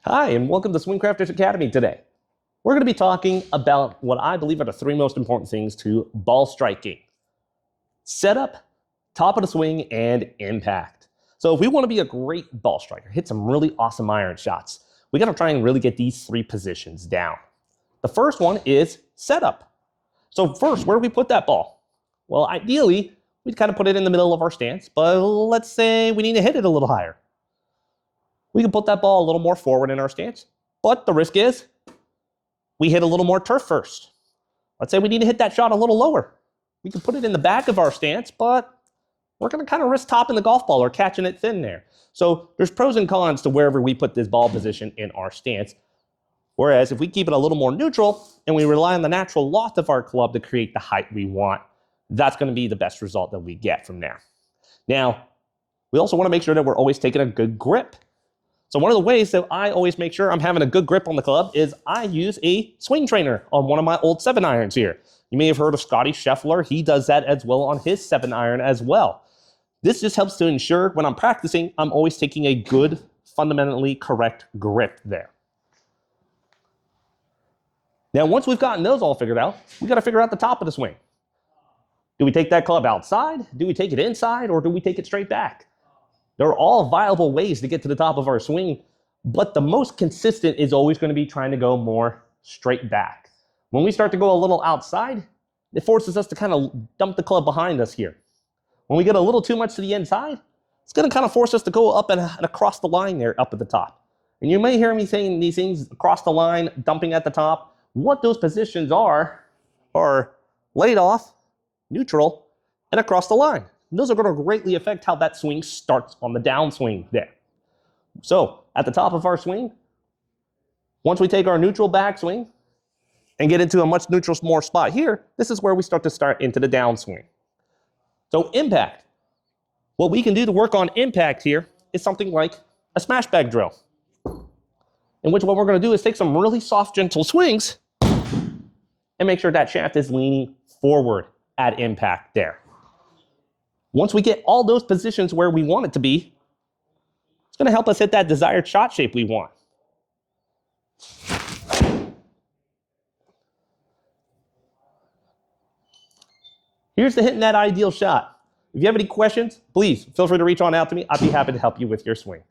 Hi, and welcome to Swing Crafters Academy today. We're going to be talking about what I believe are the three most important things to ball striking. Setup, top of the swing, and impact. So if we want to be a great ball striker, hit some really awesome iron shots, we got to try and really get these three positions down. The first one is setup. So first, where do we put that ball? Well, ideally, we'd kind of put it in the middle of our stance, but let's say we need to hit it a little higher. We can put that ball a little more forward in our stance, but the risk is we hit a little more turf first. Let's say we need to hit that shot a little lower. We can put it in the back of our stance, but we're going to kind of risk topping the golf ball or catching it thin there. So there's pros and cons to wherever we put this ball position in our stance. Whereas if we keep it a little more neutral and we rely on the natural loft of our club to create the height we want, that's going to be the best result that we get from there. Now, we also want to make sure that we're always taking a good grip. So one of the ways that I always make sure I'm having a good grip on the club is I use a swing trainer on one of my old 7-irons here. You may have heard of Scotty Scheffler. He does that as well on his 7-iron as well. This just helps to ensure when I'm practicing, I'm always taking a good, fundamentally correct grip there. Now, once we've gotten those all figured out, we got to figure out the top of the swing. Do we take that club outside? Do we take it inside? Or do we take it straight back? They're all viable ways to get to the top of our swing, but the most consistent is always going to be trying to go more straight back. When we start to go a little outside, it forces us to kind of dump the club behind us here. When we get a little too much to the inside, it's going to kind of force us to go up and across the line there up at the top. And you may hear me saying these things across the line, dumping at the top. What those positions are laid off, neutral, and across the line. Those are going to greatly affect how that swing starts on the downswing there. So at the top of our swing, once we take our neutral backswing and get into a much neutral more spot here, this is where we start into the downswing. So impact. What we can do to work on impact here is something like a smash bag drill, in which what we're going to do is take some really soft, gentle swings and make sure that shaft is leaning forward at impact there. Once we get all those positions where we want it to be, it's going to help us hit that desired shot shape we want. Here's the hitting that ideal shot. If you have any questions, please feel free to reach on out to me. I'd be happy to help you with your swing.